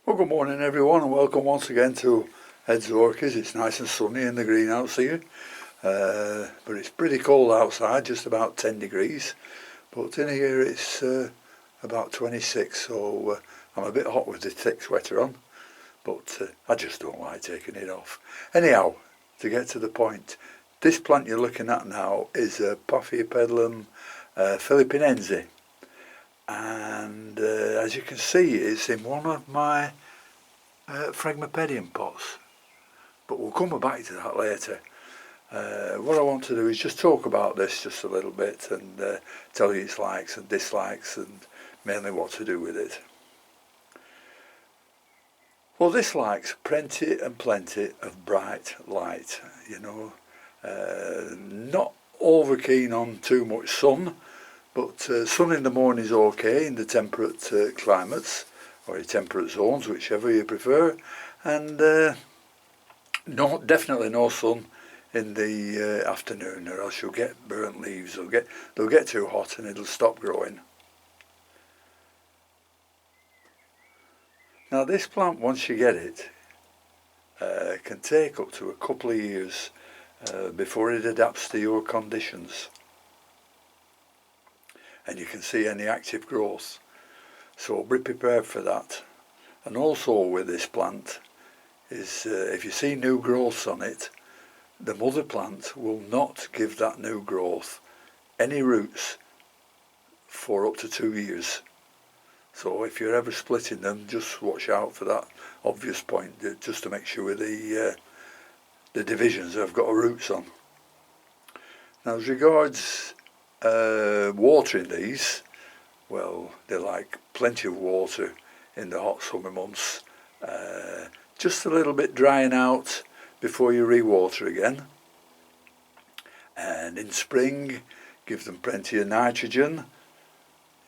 Well, good morning everyone, and welcome once again to Ed's Orchids. It's nice and sunny in the greenhouse here, but it's pretty cold outside, just about 10 degrees, but in here it's about 26, so I'm a bit hot with the thick sweater on, but I just don't like taking it off. Anyhow, to get to the point, this plant you're looking at now is a Paphiopedilum philippenense. And as you can see, it's in one of my Paphiopedilum pots, but we'll come back to that later. What I want to do is just talk about this just a little bit and tell you its likes and dislikes and mainly what to do with it. Well, this likes plenty and plenty of bright light, you know, not over keen on too much sun. But sun in the morning is okay in the temperate climates, or temperate zones, whichever you prefer, and definitely no sun in the afternoon, or else you'll get burnt leaves. They'll get too hot and it'll stop growing. Now this plant, once you get it, can take up to a couple of years before it adapts to your conditions. And you can see any active growth, so be prepared for that. And also with this plant is if you see new growths on it, the mother plant will not give that new growth any roots for up to 2 years. So if you're ever splitting them, just watch out for that obvious point, just to make sure the divisions have got roots on. Now as regards watering these, well, they like plenty of water in the hot summer months, just a little bit drying out before you re-water again, and in spring give them plenty of nitrogen,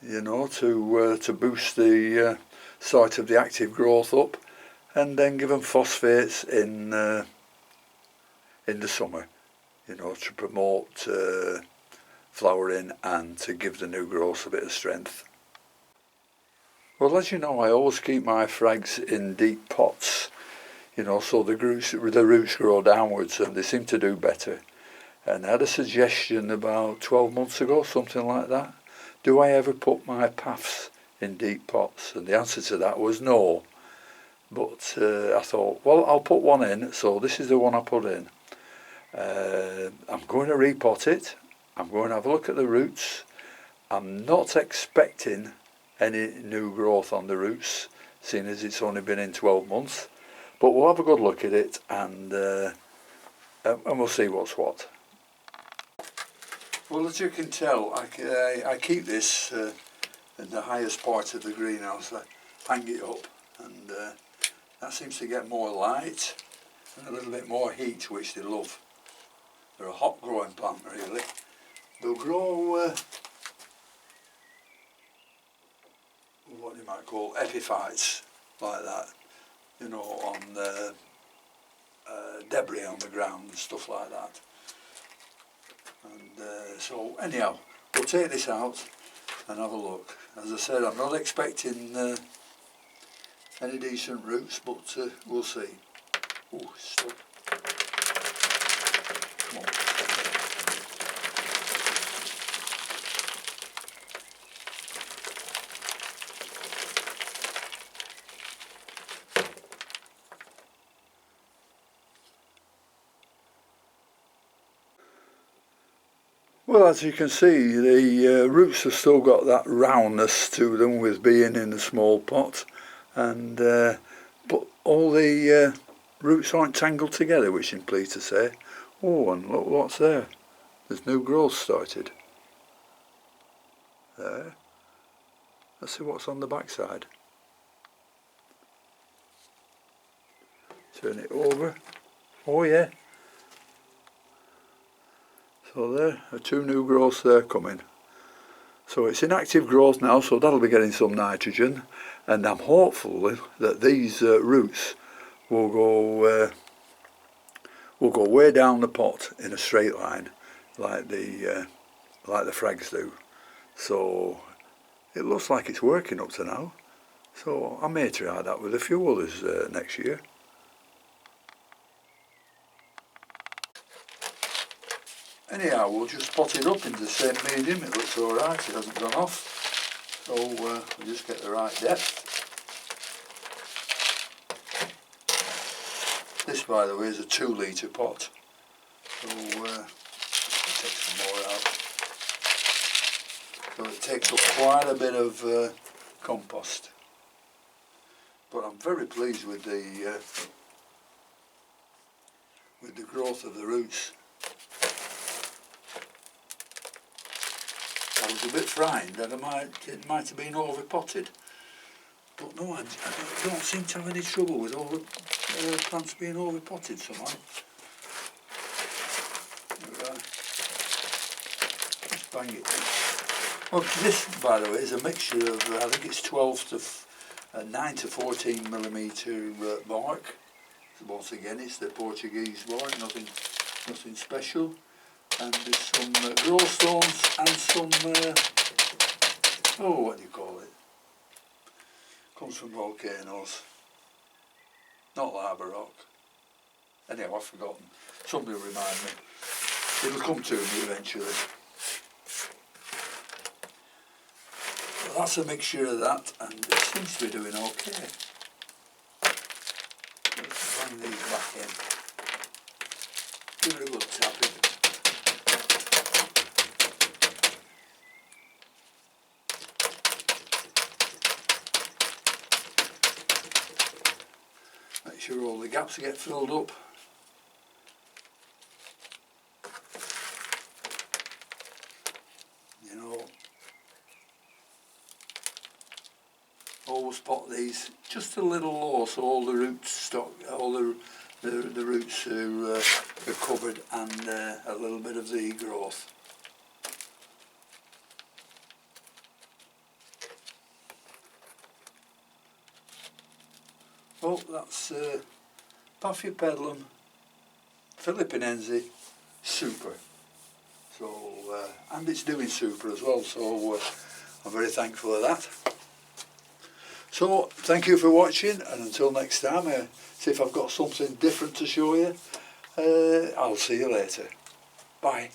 you know, to boost the start of the active growth up, and then give them phosphates in the summer, you know, to promote flowering and to give the new growth a bit of strength. Well, as you know, I always keep my frags in deep pots, you know, so the roots grow downwards and they seem to do better. And I had a suggestion about 12 months ago, something like that. Do I ever put my paphs in deep pots? And the answer to that was no. But I thought, well, I'll put one in, so this is the one I put in. I'm going to repot it. I'm going to have a look at the roots. I'm not expecting any new growth on the roots, seeing as it's only been in 12 months. But we'll have a good look at it, and we'll see what's what. Well, as you can tell, I keep this in the highest part of the greenhouse. I hang it up, and that seems to get more light and a little bit more heat, which they love. They're a hot growing plant, really. They'll grow what you might call epiphytes, like that, you know, on debris on the ground and stuff like that. And so anyhow, we'll take this out and have a look. As I said, I'm not expecting any decent roots, but we'll see. Oh, stop. Come on. Well, as you can see, the roots have still got that roundness to them with being in a small pot, and but all the roots aren't tangled together, which I'm pleased to say. Oh, and look what's there. There's new growth started. There. Let's see what's on the back side. Turn it over. Oh yeah. So there are 2 new growths there coming. So it's in active growth now, so that'll be getting some nitrogen, and I'm hopeful that these roots will go way down the pot in a straight line, like the frags do. So it looks like it's working up to now. So I may try that with a few others next year. Anyhow, we'll just pot it up into the same medium. It looks alright, it hasn't gone off. So we'll just get the right depth. This, by the way, is a 2 litre pot. So I'll take some more out. So it takes up quite a bit of compost. But I'm very pleased with the growth of the roots. I was a bit frightened that it might have been over-potted. But no, I don't seem to have any trouble with all the plants being over-potted somehow. Just bang it in. Well, this, by the way, is a mixture of, I think it's 9 to 14 millimetre bark. So once again, it's the Portuguese bark, nothing special. And there's some growstones and some, what do you call it? Comes from volcanoes. Not lava rock. Anyhow, I've forgotten. Somebody will remind me. It'll come to me eventually. Well, that's a mixture of that, and it seems to be doing okay. Let's bring these back in. Give it a good tapping. Make sure all the gaps get filled up. You know, always pot these just a little low so all the roots all the roots are covered, and a little bit of the growth. Well, that's Paphiopedilum philippenense super. So, and it's doing super as well, so I'm very thankful of that. So, thank you for watching, and until next time, see if I've got something different to show you. I'll see you later. Bye.